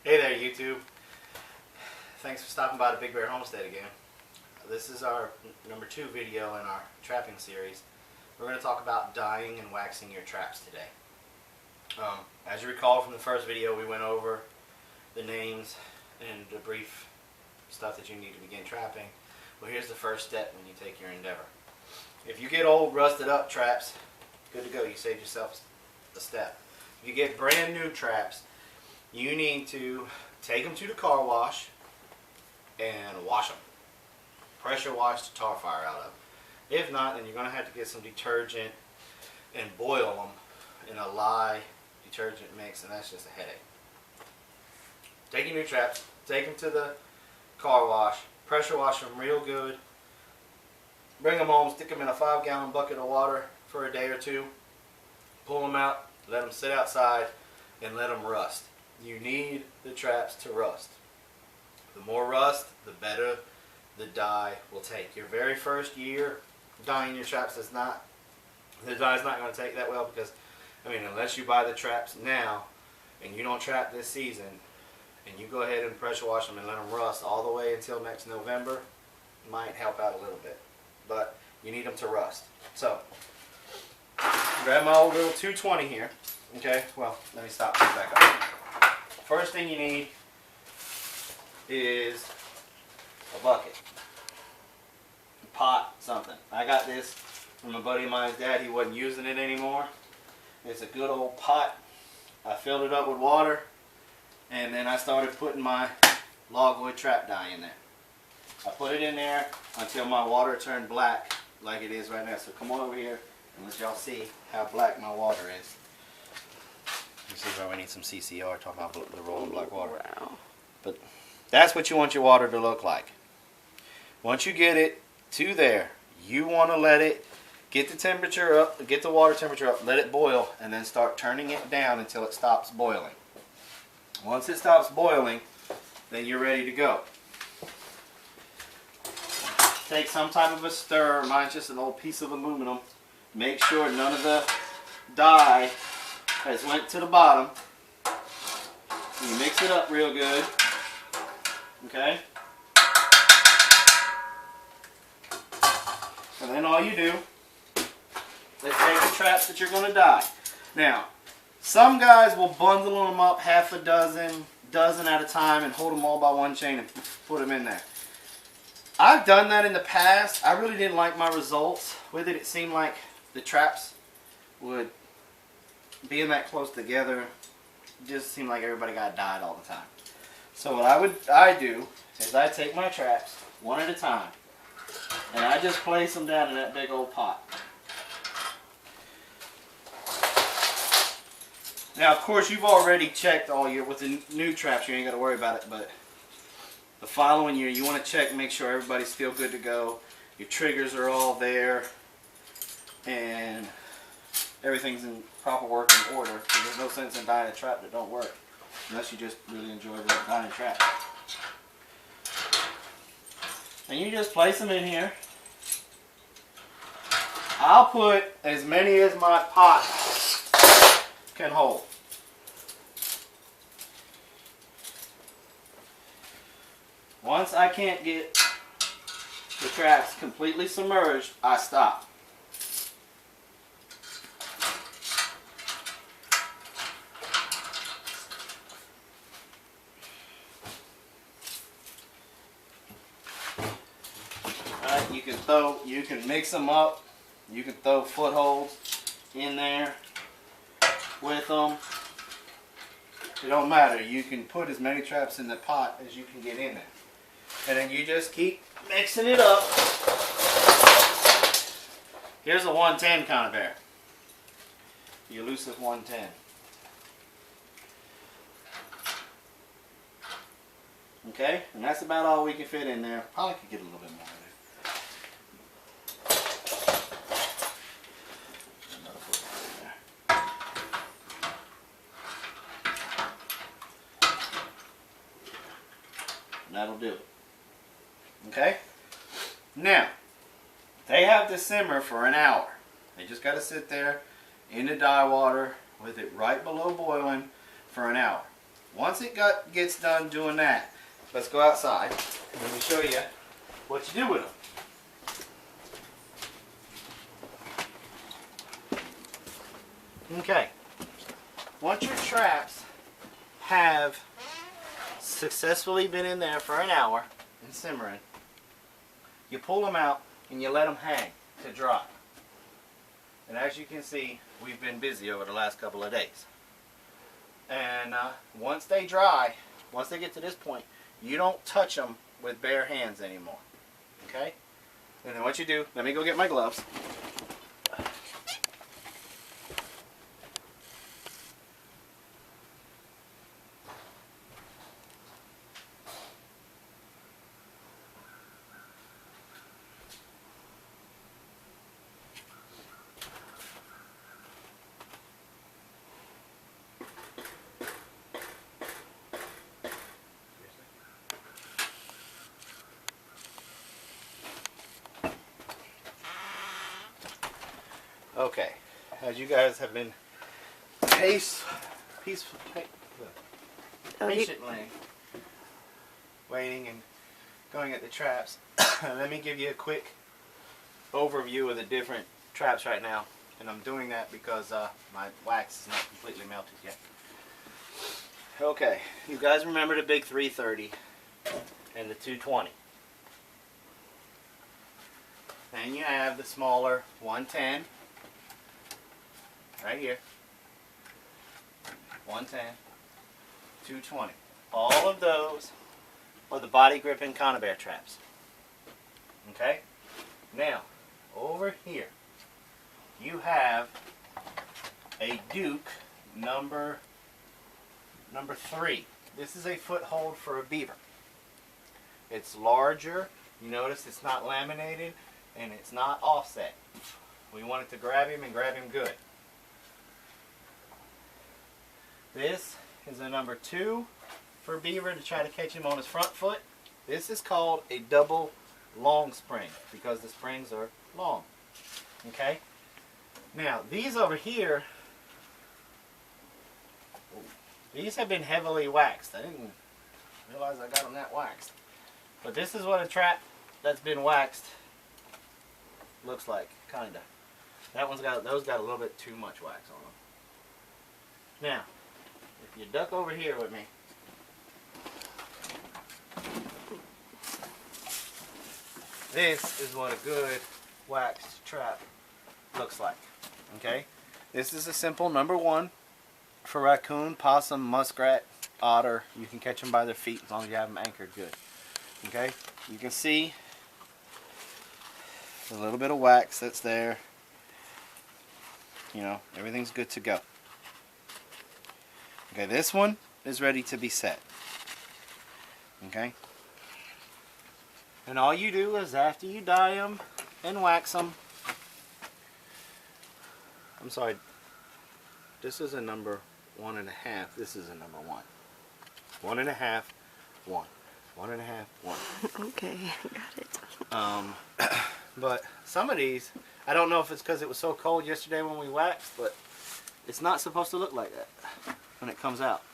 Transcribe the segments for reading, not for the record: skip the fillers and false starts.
Hey there, YouTube. Thanks for stopping by the Big Bear Homestead again. This is our number 2 video in our trapping series. We're going to talk about dyeing and waxing your traps today. As you recall from the first video, we went over the names and the brief stuff that you need to begin trapping. Well, here's the first step when you take your endeavor. If you get old, rusted up traps, good to go. You saved yourself a step. If you get brand new traps, you need to take them to the car wash and wash them. Pressure wash the tar fire out of them. If not, then you're going to have to get some detergent and boil them in a lye detergent mix, and that's just a headache. Take your new traps, take them to the car wash, pressure wash them real good, bring them home, stick them in a 5-gallon bucket of water for a day or two, pull them out, let them sit outside, and let them rust. You need the traps to rust. The more rust, the better the dye will take. Your very first year dyeing your traps the dye's not going to take that well, because unless you buy the traps now and you don't trap this season and you go ahead and pressure wash them and let them rust all the way until next November, might help out a little bit, but you need them to rust. So grab my old little 220 here. Okay, well, let me stop and back up. First thing you need is a bucket, a pot, something. I got this from a buddy of mine's dad. He wasn't using it anymore. It's a good old pot. I filled it up with water, and then I started putting my logwood trap dye in there. I put it in there until my water turned black like it is right now. So come on over here and let y'all see how black my water is. You see where we need some CCR, talking about the rolling black water. Wow. But that's what you want your water to look like. Once you get it to there, you want to let it get the temperature up, get the water temperature up, let it boil, and then start turning it down until it stops boiling. Once it stops boiling, then you're ready to go. Take some type of a stir. Mine's just an old piece of aluminum. Make sure none of the dye has went to the bottom. You mix it up real good. Okay? And then all you do is take the traps that you're going to dye. Now, some guys will bundle them up half a dozen at a time, and hold them all by one chain and put them in there. I've done that in the past. I really didn't like my results with it. It seemed like the traps would, being that close together, it just seemed like everybody got dyed all the time. So what I do is I take my traps one at a time, and I just place them down in that big old pot. Now, of course, you've already checked all your, with the new traps, you ain't got to worry about it, but the following year, you want to check, make sure everybody's still good to go. Your triggers are all there, and everything's in proper working order. So there's no sense in dyeing a trap that don't work, unless you just really enjoy dyeing traps. And you just place them in here. I'll put as many as my pot can hold. Once I can't get the traps completely submerged, I stop. Alright, you can mix them up. You can throw footholds in there with them. It don't matter. You can put as many traps in the pot as you can get in there. And then you just keep mixing it up. Here's a 110 kind of bear. The elusive 110. Okay? And that's about all we can fit in there. Probably could get a little bit more in there. Another football in there. And that'll do it. Okay? Now, they have to simmer for an hour. They just got to sit there in the dye water with it right below boiling for an hour. Once it gets done doing that, let's go outside and let me show you what you do with them. Okay. Once your traps have successfully been in there for an hour and simmering, you pull them out and you let them hang to dry. And as you can see, we've been busy over the last couple of days. And once they dry, once they get to this point, you don't touch them with bare hands anymore. Okay? And then what you do, let me go get my gloves. Okay, as you guys have been patiently waiting and going at the traps, let me give you a quick overview of the different traps right now. And I'm doing that because my wax is not completely melted yet. Okay, you guys remember the big 330 and the 220. Then you have the smaller 110. Right here, 110, 220. All of those are the body gripping conibear traps. Okay? Now, over here, you have a Duke number 3. This is a foothold for a beaver. It's larger. You notice it's not laminated and it's not offset. We wanted to grab him and grab him good. This is a number 2 for beaver to try to catch him on his front foot. This is called a double long spring because the springs are long. Okay? Now, these over here, these have been heavily waxed. I didn't realize I got them that waxed. But this is what a trap that's been waxed looks like, kinda. Those got a little bit too much wax on them. Now, if you duck over here with me, this is what a good waxed trap looks like. Okay? This is a simple number 1 for raccoon, possum, muskrat, otter. You can catch them by their feet as long as you have them anchored good. Okay? You can see a little bit of wax that's there. You know, everything's good to go. Okay, this one is ready to be set. Okay? And all you do is after you dye them and wax them, I'm sorry, this is a number 1.5, this is a number 1. 1.5, 1. 1.5, 1. Okay, got it. But some of these, I don't know if it's because it was so cold yesterday when we waxed, but it's not supposed to look like that when it comes out.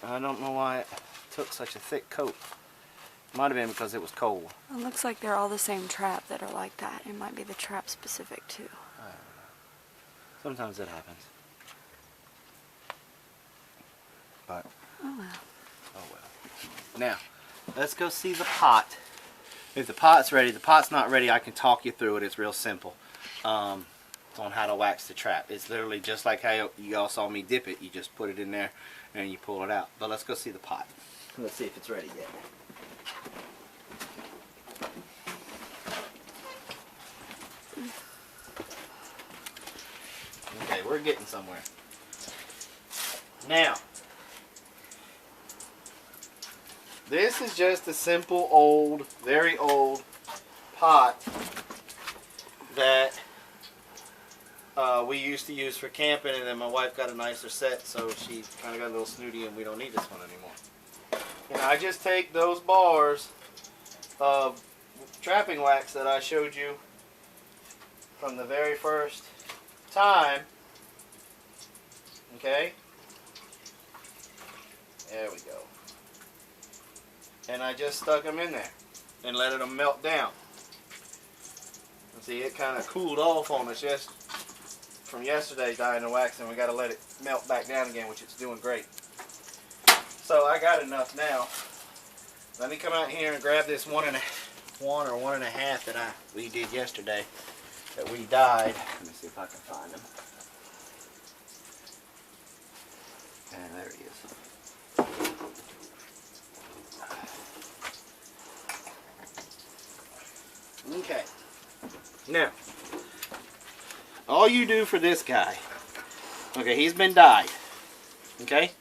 I don't know why it took such a thick coat. Might have been because it was cold. It looks like they're all the same trap that are like that. It might be the trap specific too. I don't know. Sometimes it happens. But, oh well. Oh well. Now, let's go see the pot. If the pot's ready, the pot's not ready, I can talk you through it. It's real simple. On how to wax the trap. It's literally just like how you all saw me dip it. You just put it in there and you pull it out. But let's go see the pot. Let's see if it's ready yet. Okay, we're getting somewhere. Now, this is just a simple old, very old pot that we used to use for camping, and then my wife got a nicer set, so she kind of got a little snooty and we don't need this one anymore. And I just take those bars of trapping wax that I showed you from the very first time, okay, There we go. And I just stuck them in there and let them melt down. And see, it kind of cooled off on us just from yesterday dyeing and waxing. We got to let it melt back down again, which it's doing great. So I got enough now. Let me come out here and grab this 1 or 1.5 that we did yesterday that we dyed. Let me see if I can find them. And there he is. Okay. Now, all you do for this guy, okay, he's been dyed. Okay?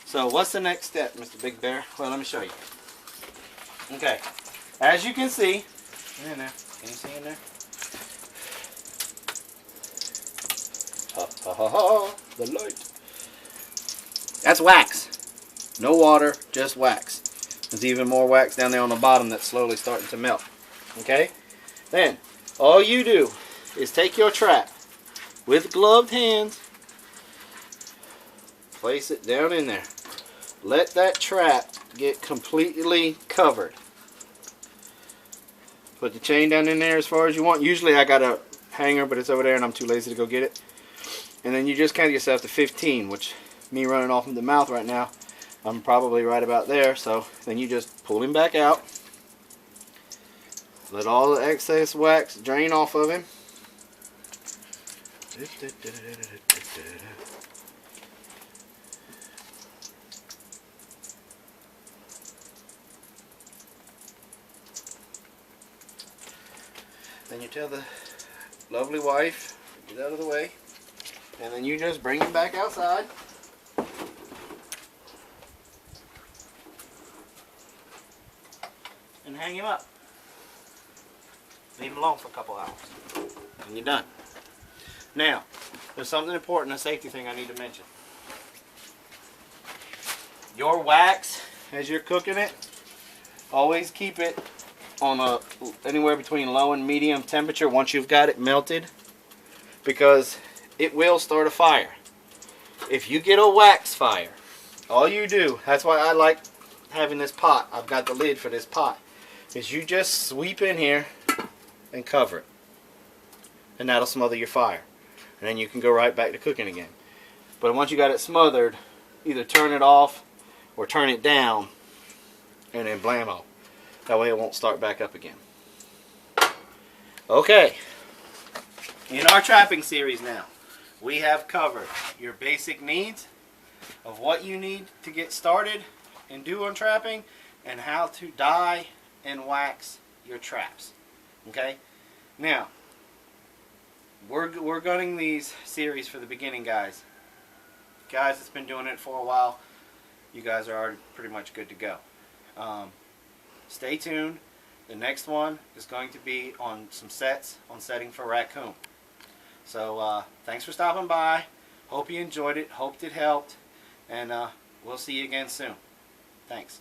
So what's the next step, Mr. Big Bear? Well, let me show you. Okay. As you can see, in there. Can you see in there? Ha ha ha ha, the light. That's wax. No water, just wax. There's even more wax down there on the bottom that's slowly starting to melt. Okay? Then, all you do is take your trap with gloved hands, place it down in there. Let that trap get completely covered. Put the chain down in there as far as you want. Usually I got a hanger, but it's over there and I'm too lazy to go get it. And then you just count yourself to 15, which me running off in the mouth right now, I'm probably right about there. So then you just pull him back out. Let all the excess wax drain off of him. Then you tell the lovely wife, get out of the way. And then you just bring him back outside. And hang him up. Leave him alone for a couple hours. And you're done. Now, there's something important, a safety thing I need to mention. Your wax, as you're cooking it, always keep it on anywhere between low and medium temperature once you've got it melted, because it will start a fire. If you get a wax fire, all you do, that's why I like having this pot, I've got the lid for this pot, is you just sweep in here and cover it, and that'll smother your fire, and then you can go right back to cooking again. But once you got it smothered, either turn it off or turn it down, and then blammo. That way it won't start back up again. Okay, in our trapping series now, we have covered your basic needs of what you need to get started and do on trapping, and how to dye and wax your traps. Okay, now we're gunning these series for the beginning guys. Guys that's been doing it for a while, you guys are already pretty much good to go. Stay tuned. The next one is going to be on some sets on setting for raccoon. So thanks for stopping by. Hope you enjoyed it. Hoped it helped. And we'll see you again soon. Thanks.